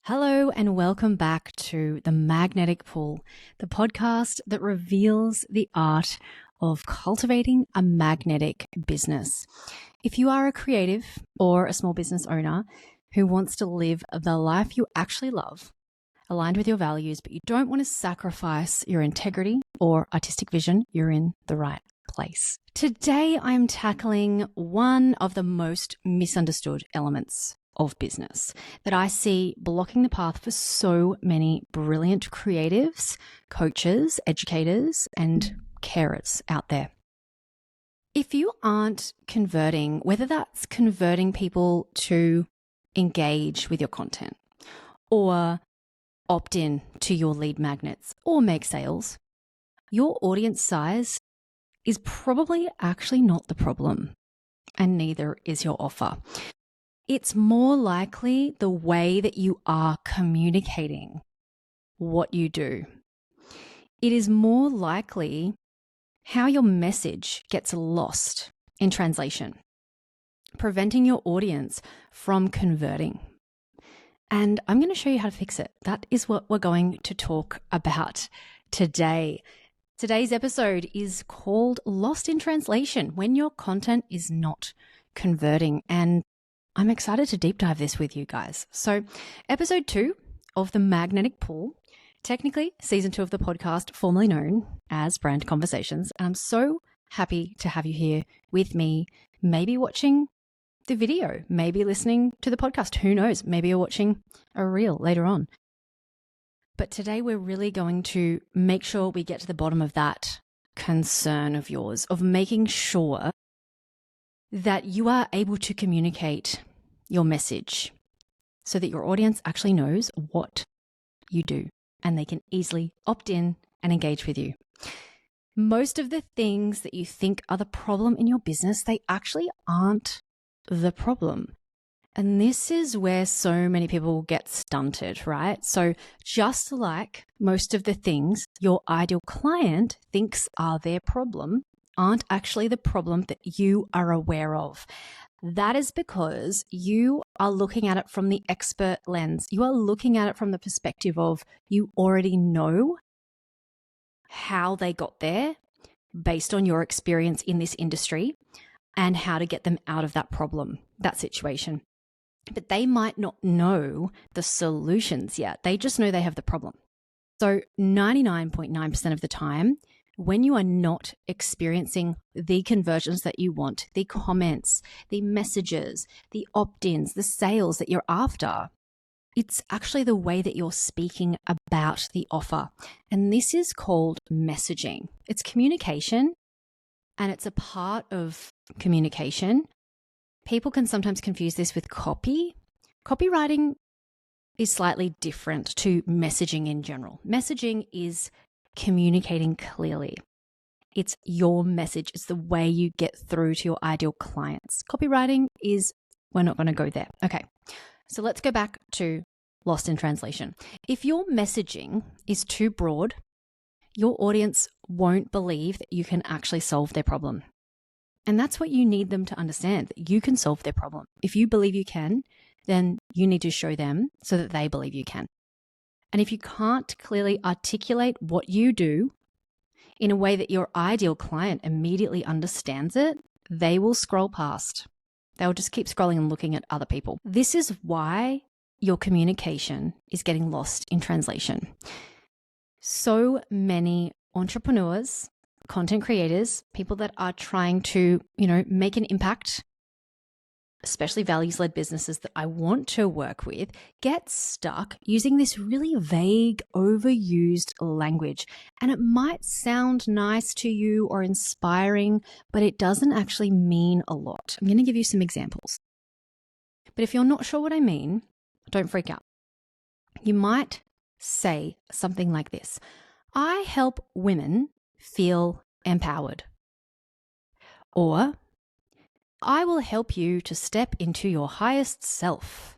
Hello and welcome back to The Magnetic Pull, the podcast that reveals the art of cultivating a magnetic business. If you are a creative or a small business owner who wants to live the life you actually love, aligned with your values, but you don't want to sacrifice your integrity or artistic vision, you're in the right place. Today, I'm tackling one of the most misunderstood elements of business that I see blocking the path for so many brilliant creatives, coaches, educators, and carers out there. If you aren't converting, whether that's converting people to engage with your content or opt in to your lead magnets or make sales, your audience size is probably actually not the problem, and neither is your offer. It's more likely the way that you are communicating what you do. It is more likely how your message gets lost in translation, preventing your audience from converting. And I'm going to show you how to fix it. That is what we're going to talk about today. Today's episode is called Lost in Translation, when your content is not converting. And I'm excited to deep dive this with you guys. So episode 2 of The Magnetic Pull, technically season 2 of the podcast, formerly known as Brand Conversations. And I'm so happy to have you here with me, maybe watching the video, maybe listening to the podcast. Who knows? Maybe you're watching a reel later on. But today we're really going to make sure we get to the bottom of that concern of yours, of making sure that you are able to communicate your message so that your audience actually knows what you do and they can easily opt in and engage with you. Most of the things that you think are the problem in your business, they actually aren't the problem. And this is where so many people get stunted, right? So just like most of the things your ideal client thinks are their problem aren't actually the problem that you are aware of. That is because you are looking at it from the expert lens. You are looking at it from the perspective of you already know how they got there based on your experience in this industry and how to get them out of that problem, that situation. But they might not know the solutions yet. They just know they have the problem. So 99.9% of the time, when you are not experiencing the conversions that you want, the comments, the messages, the opt-ins, the sales that you're after, it's actually the way that you're speaking about the offer. And this is called messaging. It's communication, and it's a part of communication. People can sometimes confuse this with copy. Copywriting is slightly different to messaging in general. Messaging is communicating clearly. It's your message. It's the way you get through to your ideal clients. Copywriting is, we're not going to go there. Okay, so let's go back to Lost in Translation. If your messaging is too broad, your audience won't believe that you can actually solve their problem. And that's what you need them to understand, that you can solve their problem. If you believe you can, then you need to show them so that they believe you can. And if you can't clearly articulate what you do in a way that your ideal client immediately understands it, they will scroll past. They'll just keep scrolling and looking at other people. This is why your communication is getting lost in translation. So many entrepreneurs, content creators, people that are trying to, make an impact, especially values-led businesses that I want to work with, get stuck using this really vague, overused language. And it might sound nice to you or inspiring, but it doesn't actually mean a lot. I'm going to give you some examples. But if you're not sure what I mean, don't freak out. You might say something like this: I help women feel empowered. Or, I will help you to step into your highest self.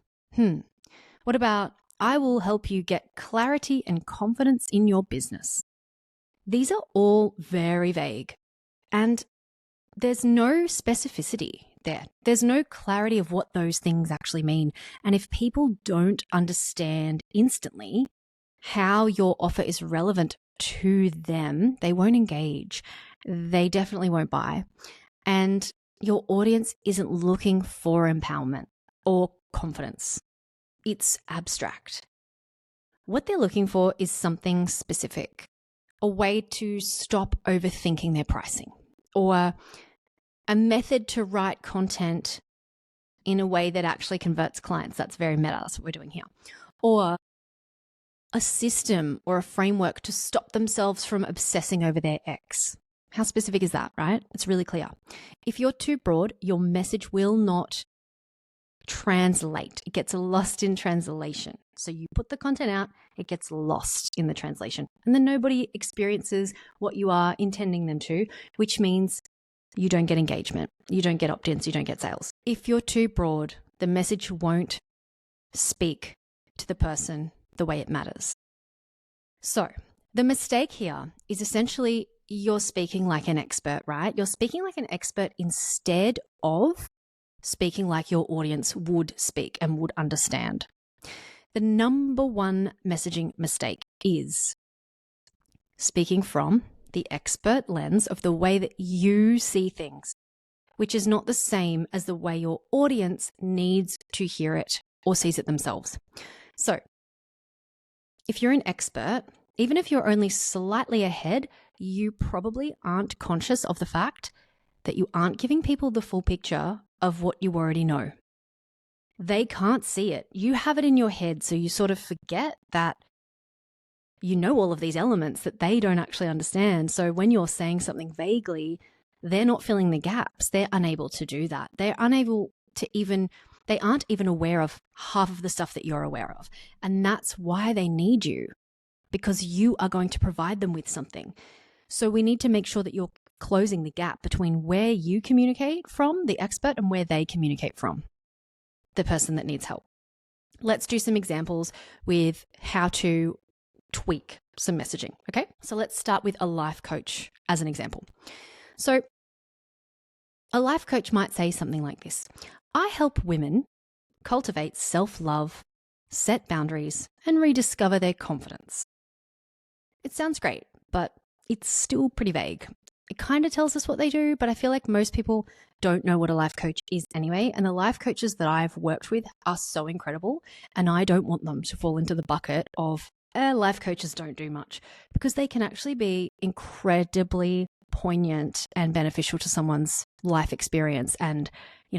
What about, I will help you get clarity and confidence in your business? These are all very vague, and there's no specificity. there. There's no clarity of what those things actually mean. And if people don't understand instantly how your offer is relevant to them, they won't engage. They definitely won't buy. And your audience isn't looking for empowerment or confidence. It's abstract. What they're looking for is something specific, a way to stop overthinking their pricing, or a method to write content in a way that actually converts clients. That's very meta. That's what we're doing here. Or a system or a framework to stop themselves from obsessing over their ex. How specific is that, right? It's really clear. If you're too broad, your message will not translate. It gets lost in translation. So you put the content out, it gets lost in the translation. And then nobody experiences what you are intending them to, which means you don't get engagement, you don't get opt-ins, you don't get sales. If you're too broad, the message won't speak to the person the way it matters. So the mistake here is essentially you're speaking like an expert, right? You're speaking like an expert instead of speaking like your audience would speak and would understand. The number one messaging mistake is speaking from the expert lens of the way that you see things, which is not the same as the way your audience needs to hear it or sees it themselves. So if you're an expert, even if you're only slightly ahead, you probably aren't conscious of the fact that you aren't giving people the full picture of what you already know. They can't see it. You have it in your head, so you sort of forget that you know all of these elements that they don't actually understand. So when you're saying something vaguely, they're not filling the gaps. They're unable to do that. They're unable to they aren't even aware of half of the stuff that you're aware of. And that's why they need you, because you are going to provide them with something. So we need to make sure that you're closing the gap between where you communicate from, the expert, and where they communicate from, the person that needs help. Let's do some examples with how to tweak some messaging, okay? So let's start with a life coach as an example. So a life coach might say something like this: I help women cultivate self-love, set boundaries, and rediscover their confidence. It sounds great, but it's still pretty vague. It kind of tells us what they do, but I feel like most people don't know what a life coach is anyway. And the life coaches that I've worked with are so incredible, and I don't want them to fall into the bucket of life coaches don't do much, because they can actually be incredibly poignant and beneficial to someone's life experience and,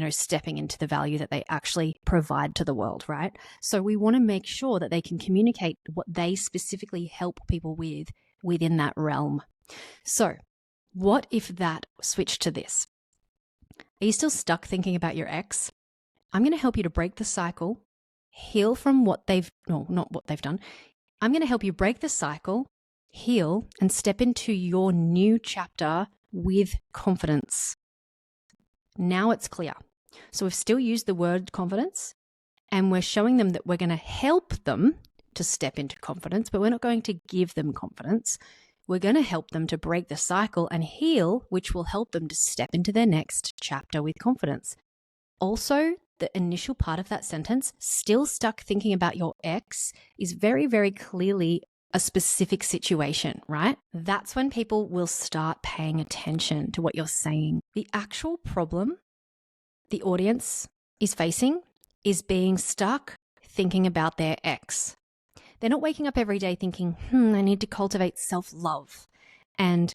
stepping into the value that they actually provide to the world, right? So we want to make sure that they can communicate what they specifically help people with within that realm. So what if that switched to this? Are you still stuck thinking about your ex? I'm going to help you to break the cycle, heal from not what they've done. I'm going to help you break the cycle, heal, and step into your new chapter with confidence. Now it's clear. So we've still used the word confidence, and we're showing them that we're going to help them to step into confidence, but we're not going to give them confidence. We're going to help them to break the cycle and heal, which will help them to step into their next chapter with confidence. Also, the initial part of that sentence, still stuck thinking about your ex, is very, very clearly a specific situation, right? That's when people will start paying attention to what you're saying. The actual problem the audience is facing is being stuck thinking about their ex. They're not waking up every day thinking, I need to cultivate self-love and,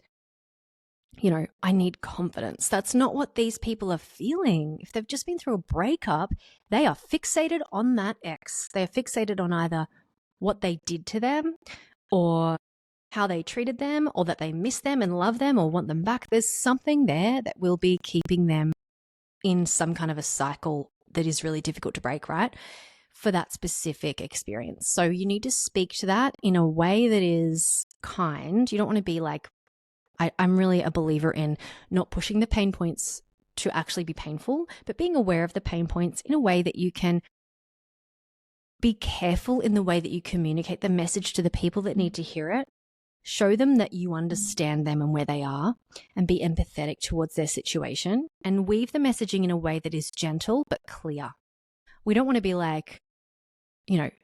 I need confidence. That's not what these people are feeling. If they've just been through a breakup, they are fixated on that ex. They are fixated on either what they did to them or how they treated them, or that they miss them and love them or want them back. There's something there that will be keeping them in some kind of a cycle that is really difficult to break, right? For that specific experience. So you need to speak to that in a way that is kind. You don't want to be like, I'm really a believer in not pushing the pain points to actually be painful, but being aware of the pain points in a way that you can be careful in the way that you communicate the message to the people that need to hear it. Show them that you understand them and where they are, and be empathetic towards their situation, and weave the messaging in a way that is gentle but clear. We don't want to be like,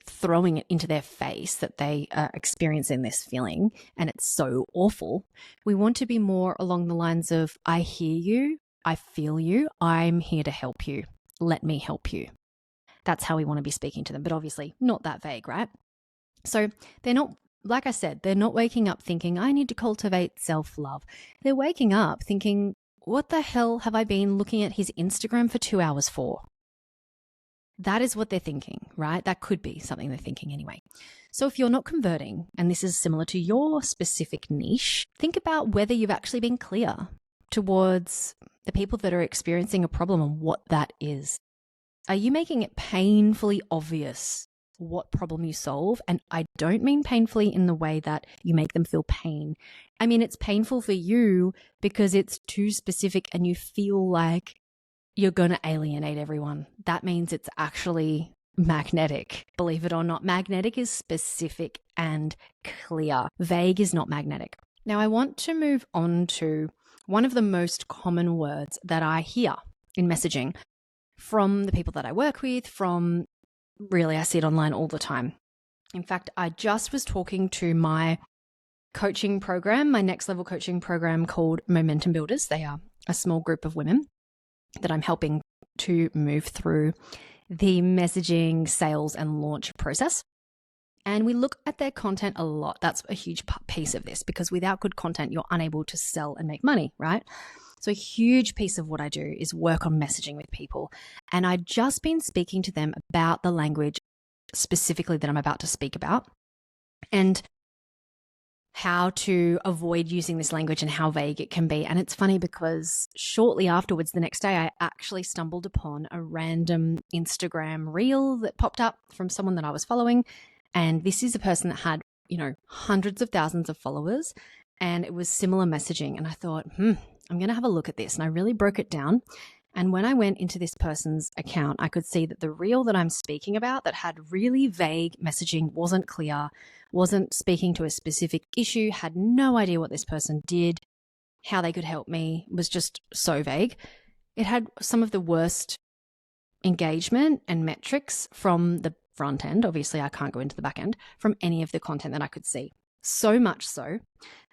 throwing it into their face that they are experiencing this feeling and it's so awful. We want to be more along the lines of, I hear you, I feel you, I'm here to help you. Let me help you. That's how we want to be speaking to them, but obviously not that vague, right? So they're not, like I said, they're not waking up thinking, I need to cultivate self-love. They're waking up thinking, what the hell have I been looking at his Instagram for 2 hours for? That is what they're thinking, right? That could be something they're thinking anyway. So if you're not converting, and this is similar to your specific niche, think about whether you've actually been clear towards the people that are experiencing a problem and what that is. Are you making it painfully obvious what problem you solve? And I don't mean painfully in the way that you make them feel pain. I mean, it's painful for you because it's too specific and you feel like you're going to alienate everyone. That means it's actually magnetic. Believe it or not, magnetic is specific and clear. Vague is not magnetic. Now, I want to move on to one of the most common words that I hear in messaging from the people that I work with, from really, I see it online all the time. In fact, I just was talking to my coaching program, my next level coaching program called Momentum Builders. They are a small group of women that I'm helping to move through the messaging, sales, and launch process. And we look at their content a lot. That's a huge piece of this, because without good content, you're unable to sell and make money, right? So a huge piece of what I do is work on messaging with people. And I'd just been speaking to them about the language specifically that I'm about to speak about, and how to avoid using this language and how vague it can be. And it's funny because shortly afterwards, the next day, I actually stumbled upon a random Instagram reel that popped up from someone that I was following. And this is a person that had, hundreds of thousands of followers, and it was similar messaging. And I thought, I'm going to have a look at this. And I really broke it down. And when I went into this person's account, I could see that the reel that I'm speaking about that had really vague messaging, wasn't clear, wasn't speaking to a specific issue, had no idea what this person did, how they could help me, was just so vague. It had some of the worst engagement and metrics from the front end. Obviously, I can't go into the back end, from any of the content that I could see. So much so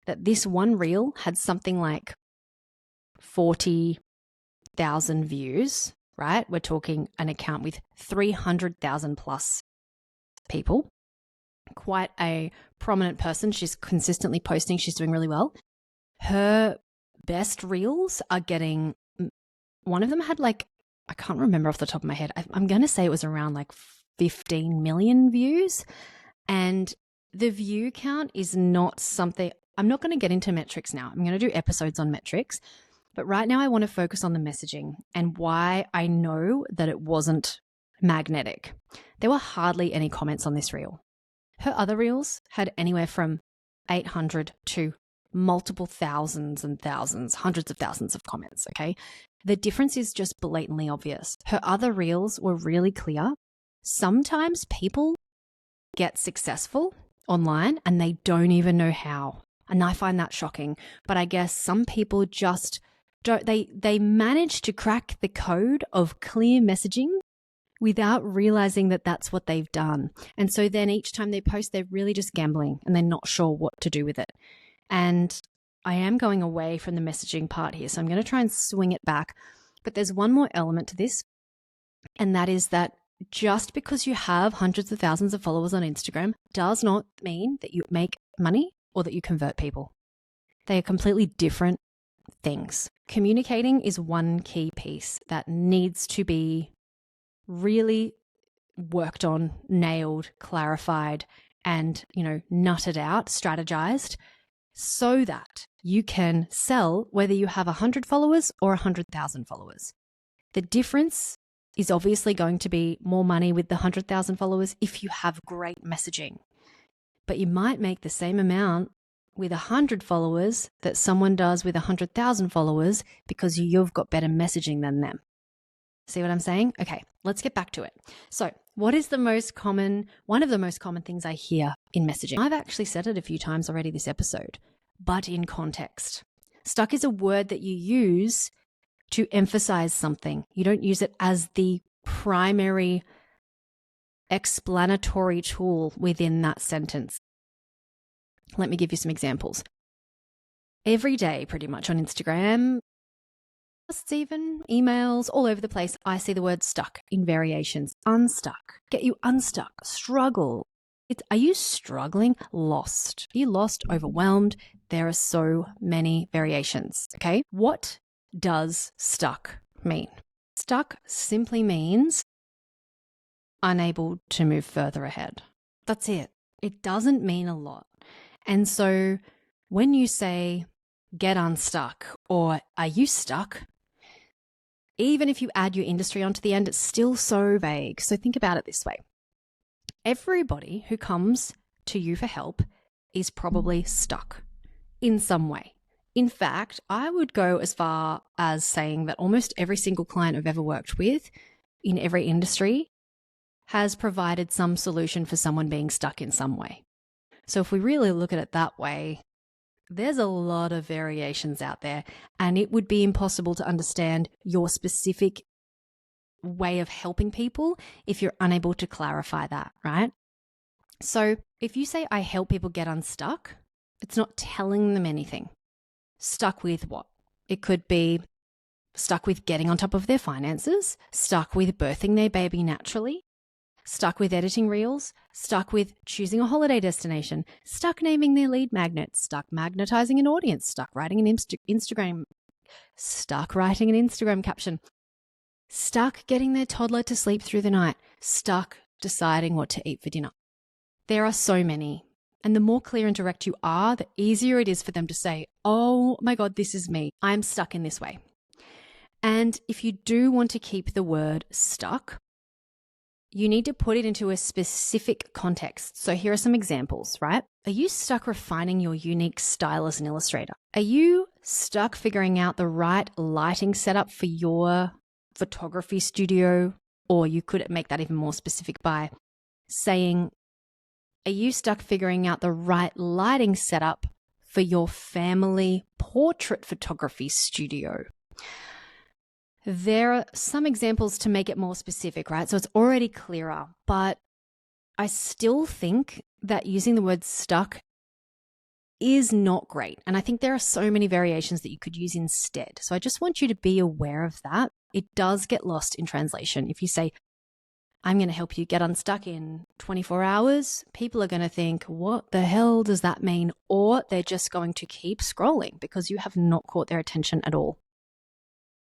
that this one reel had something like 40,000 views, right? We're talking an account with 300,000 plus people. Quite a prominent person. She's consistently posting. She's doing really well. Her best reels are getting, one of them had I can't remember off the top of my head. I'm going to say it was around 15 million views. And the view count is not something, I'm not going to get into metrics now. I'm going to do episodes on metrics. But right now I want to focus on the messaging and why I know that it wasn't magnetic. There were hardly any comments on this reel. Her other reels had anywhere from 800 to multiple thousands and thousands, hundreds of thousands of comments, okay? The difference is just blatantly obvious. Her other reels were really clear. Sometimes people get successful online and they don't even know how. And I find that shocking. But I guess some people just don't, they manage to crack the code of clear messaging without realizing that that's what they've done. And so then each time they post, they're really just gambling and they're not sure what to do with it. And I am going away from the messaging part here, so I'm going to try and swing it back. But there's one more element to this, and that is that just because you have hundreds of thousands of followers on Instagram does not mean that you make money or that you convert people. They are completely different things. Communicating is one key piece that needs to be really worked on, nailed, clarified, and, nutted out, strategized, so that you can sell whether you have 100 followers or 100,000 followers. The difference is obviously going to be more money with the 100,000 followers if you have great messaging. But you might make the same amount with 100 followers that someone does with 100,000 followers because you've got better messaging than them. See what I'm saying? Okay, let's get back to it. So, what is one of the most common things I hear in messaging? I've actually said it a few times already this episode, but in context. Stuck is a word that you use to emphasize something. You don't use it as the primary explanatory tool within that sentence. Let me give you some examples. Every day, pretty much on Instagram, even emails all over the place, I see the word stuck in variations. Unstuck, get you unstuck, struggle. Are you struggling? Lost. Are you lost, overwhelmed? There are so many variations, okay? What does stuck mean? Stuck simply means unable to move further ahead. That's it. It doesn't mean a lot. And so when you say get unstuck or are you stuck, even if you add your industry onto the end, it's still so vague. So think about it this way. Everybody who comes to you for help is probably stuck in some way. In fact, I would go as far as saying that almost every single client I've ever worked with in every industry has provided some solution for someone being stuck in some way. So if we really look at it that way, there's a lot of variations out there, and it would be impossible to understand your specific way of helping people if you're unable to clarify that, right? So if you say, I help people get unstuck, it's not telling them anything. Stuck with what? It could be stuck with getting on top of their finances, stuck with birthing their baby naturally, stuck with editing reels, stuck with choosing a holiday destination, stuck naming their lead magnet, stuck magnetizing an audience, stuck writing an Instagram caption, stuck getting their toddler to sleep through the night, stuck deciding what to eat for dinner. There are so many. And the more clear and direct you are, the easier it is for them to say, oh my God, this is me. I'm stuck in this way. And if you do want to keep the word stuck, you need to put it into a specific context. So here are some examples, right? Are you stuck refining your unique style as an illustrator? Are you stuck figuring out the right lighting setup for your photography studio? Or you could make that even more specific by saying, are you stuck figuring out the right lighting setup for your family portrait photography studio? There are some examples to make it more specific, right? So it's already clearer, but I still think that using the word stuck is not great. And I think there are so many variations that you could use instead. So I just want you to be aware of that. It does get lost in translation. If you say, I'm going to help you get unstuck in 24 hours, people are going to think, what the hell does that mean? Or they're just going to keep scrolling because you have not caught their attention at all.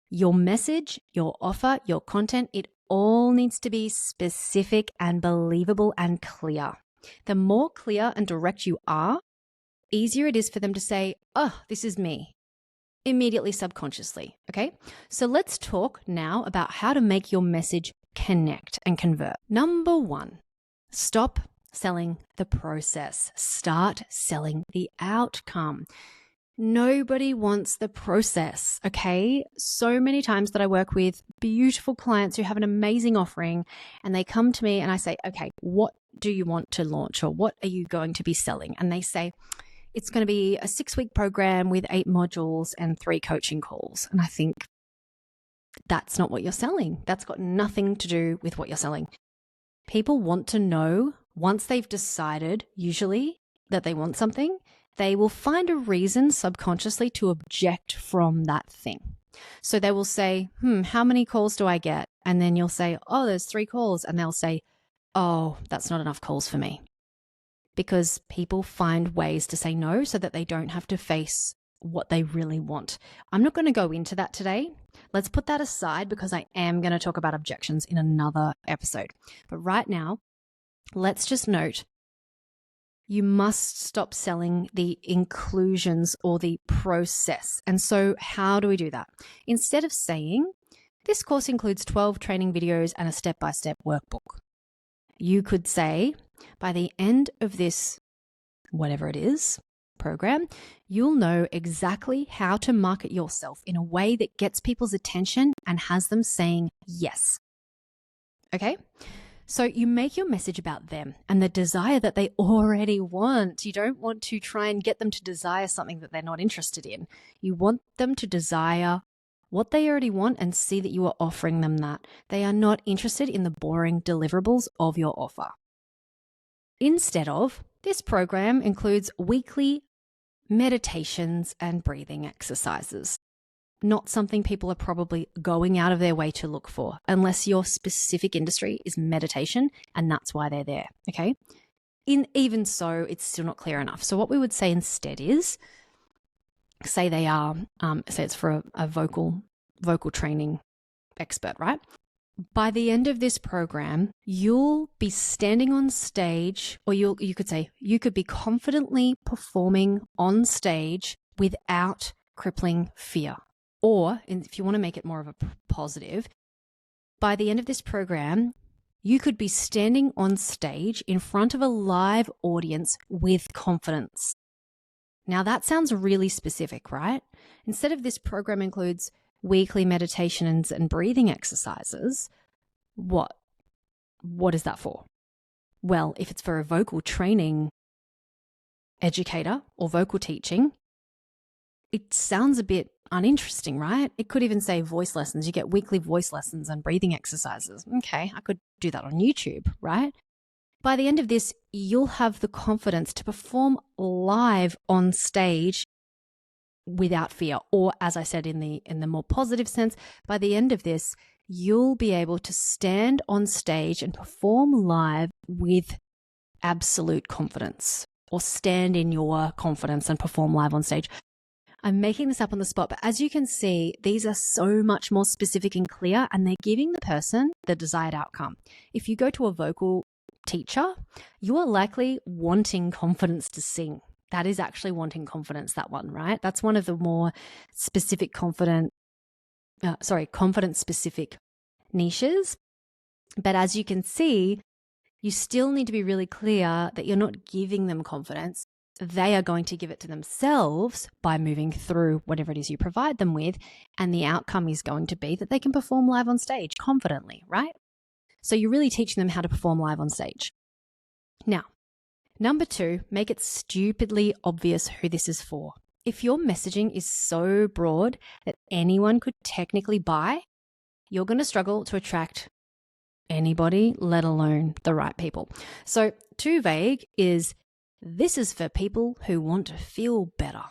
Your message, your offer, your content, it all needs to be specific and believable and clear. The more clear and direct you are, easier it is for them to say, oh, this is me, immediately subconsciously, okay? So let's talk now about how to make your message connect and convert. Number 1, stop selling the process. Start selling the outcome. Nobody wants the process, okay? So many times that I work with beautiful clients who have an amazing offering and they come to me and I say, okay, what do you want to launch or what are you going to be selling? And they say, it's going to be a 6-week program with 8 modules and 3 coaching calls. And I think that's not what you're selling. That's got nothing to do with what you're selling. People want to know once they've decided, usually, that they want something, they will find a reason subconsciously to object from that thing. So they will say, how many calls do I get? And then you'll say, oh, there's 3 calls. And they'll say, oh, that's not enough calls for me. Because people find ways to say no so that they don't have to face what they really want. I'm not going to go into that today. Let's put that aside because I am going to talk about objections in another episode. But right now, let's just note, you must stop selling the inclusions or the process. And so how do we do that? Instead of saying, this course includes 12 training videos and a step-by-step workbook, you could say, by the end of this, whatever it is, program, you'll know exactly how to market yourself in a way that gets people's attention and has them saying yes. Okay? So you make your message about them and the desire that they already want. You don't want to try and get them to desire something that they're not interested in. You want them to desire what they already want and see that you are offering them that. They are not interested in the boring deliverables of your offer. Instead of, this program includes weekly meditations and breathing exercises. Not something people are probably going out of their way to look for, unless your specific industry is meditation and that's why they're there, okay? Even so, it's still not clear enough. So what we would say instead is, say they are, say it's for a vocal training expert, right? By the end of this program, you'll be standing on stage, or you could say you could be confidently performing on stage without crippling fear. Or, if you want to make it more of a positive, by the end of this program, you could be standing on stage in front of a live audience with confidence. Now, that sounds really specific, right? Instead of this program includes weekly meditations and breathing exercises, what is that for? Well, if it's for a vocal training educator or vocal teaching, it sounds a bit uninteresting, right? It could even say voice lessons. You get weekly voice lessons and breathing exercises. Okay, I could do that on YouTube, right? By the end of this, you'll have the confidence to perform live on stage without fear. Or as I said in the more positive sense, by the end of this, you'll be able to stand on stage and perform live with absolute confidence, or stand in your confidence and perform live on stage. I'm making this up on the spot, but as you can see, these are so much more specific and clear, and they're giving the person the desired outcome. If you go to a vocal teacher, you are likely wanting confidence to sing. That is actually wanting confidence, that one, right? That's one of the more specific confidence specific niches. But as you can see, you still need to be really clear that you're not giving them confidence. They are going to give it to themselves by moving through whatever it is you provide them with. And the outcome is going to be that they can perform live on stage confidently, right? So you're really teaching them how to perform live on stage. Now, number 2, make it stupidly obvious who this is for. If your messaging is so broad that anyone could technically buy, you're going to struggle to attract anybody, let alone the right people. So too vague is, this is for people who want to feel better.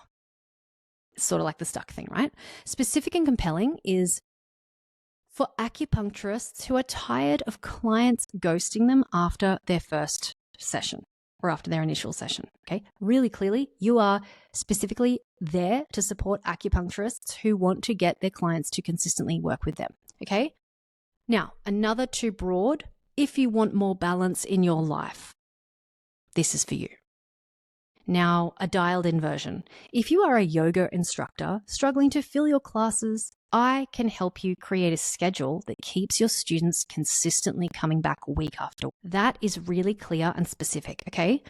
Sort of like the stuck thing, right? Specific and compelling is for acupuncturists who are tired of clients ghosting them after their first session or after their initial session, okay? Really clearly, you are specifically there to support acupuncturists who want to get their clients to consistently work with them, okay? Now, another too broad, if you want more balance in your life, this is for you. Now, a dialed-in version. If you are a yoga instructor struggling to fill your classes, I can help you create a schedule that keeps your students consistently coming back week after. That is really clear and specific, okay?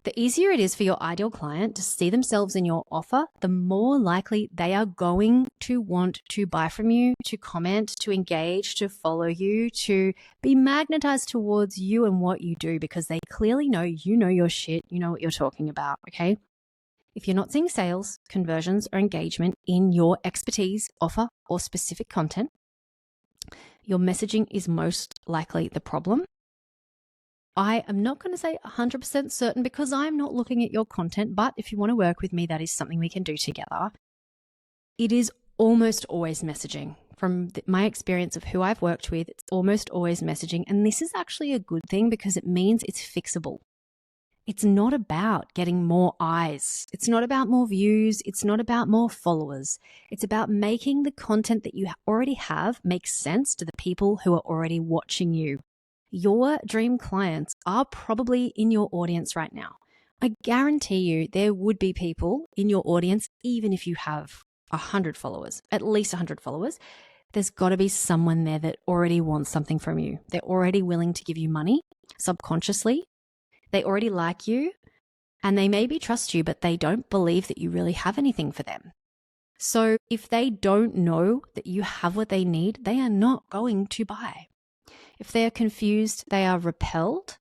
The easier it is for your ideal client to see themselves in your offer, the more likely they are going to want to buy from you, to comment, to engage, to follow you, to be magnetized towards you and what you do, because they clearly know you know your shit, you know what you're talking about, okay? If you're not seeing sales, conversions, or engagement in your expertise, offer, or specific content, your messaging is most likely the problem. I am not going to say 100% certain because I'm not looking at your content, but if you want to work with me, that is something we can do together. It is almost always messaging. From my experience of who I've worked with, it's almost always messaging. And this is actually a good thing because it means it's fixable. It's not about getting more eyes. It's not about more views. It's not about more followers. It's about making the content that you already have make sense to the people who are already watching you. Your dream clients are probably in your audience right now. I guarantee you there would be people in your audience, even if you have 100 followers, at least 100 followers. There's got to be someone there that already wants something from you. They're already willing to give you money subconsciously. They already like you. And they maybe trust you, but they don't believe that you really have anything for them. So if they don't know that you have what they need, they are not going to buy. If they are confused, they are repelled.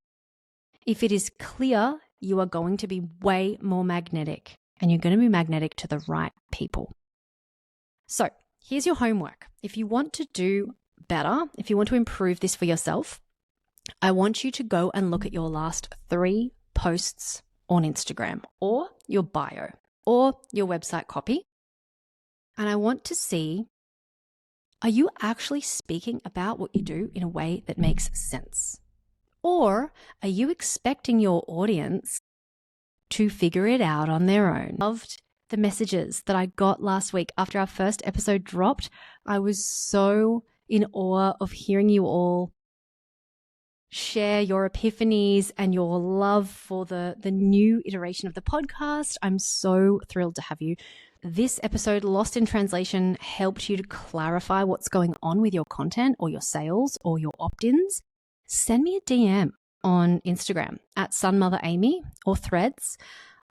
If it is clear, you are going to be way more magnetic, and you're going to be magnetic to the right people. So here's your homework. If you want to do better, if you want to improve this for yourself, I want you to go and look at your last 3 posts on Instagram, or your bio, or your website copy. And I want to see, are you actually speaking about what you do in a way that makes sense? Or are you expecting your audience to figure it out on their own? Loved the messages that I got last week after our first episode dropped. I was so in awe of hearing you all share your epiphanies and your love for the new iteration of the podcast. I'm so thrilled to have you. This episode, Lost in Translation, helped you to clarify what's going on with your content or your sales or your opt-ins. Send me a DM on Instagram at SunMotherAmy or Threads.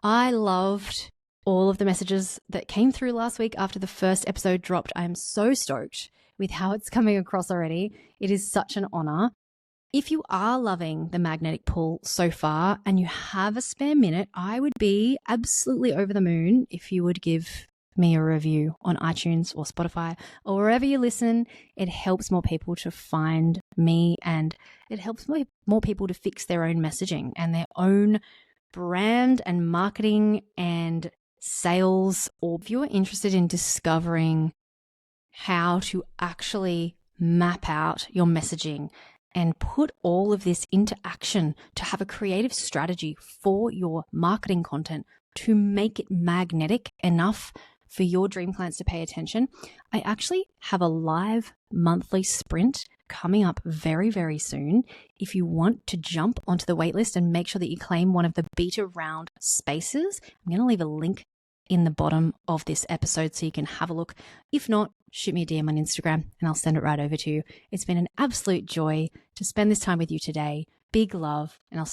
I loved all of the messages that came through last week after the first episode dropped. I am so stoked with how it's coming across already. It is such an honor. If you are loving the magnetic pull so far and you have a spare minute, I would be absolutely over the moon if you would give me a review on iTunes or Spotify or wherever you listen. It helps more people to find me, and it helps more people to fix their own messaging and their own brand and marketing and sales. Or if you're interested in discovering how to actually map out your messaging and put all of this into action to have a creative strategy for your marketing content to make it magnetic enough for your dream clients to pay attention, I actually have a live monthly sprint coming up very, very soon. If you want to jump onto the waitlist and make sure that you claim one of the beta round spaces, I'm going to leave a link in the bottom of this episode so you can have a look. If not, shoot me a DM on Instagram and I'll send it right over to you. It's been an absolute joy to spend this time with you today. Big love, and I'll see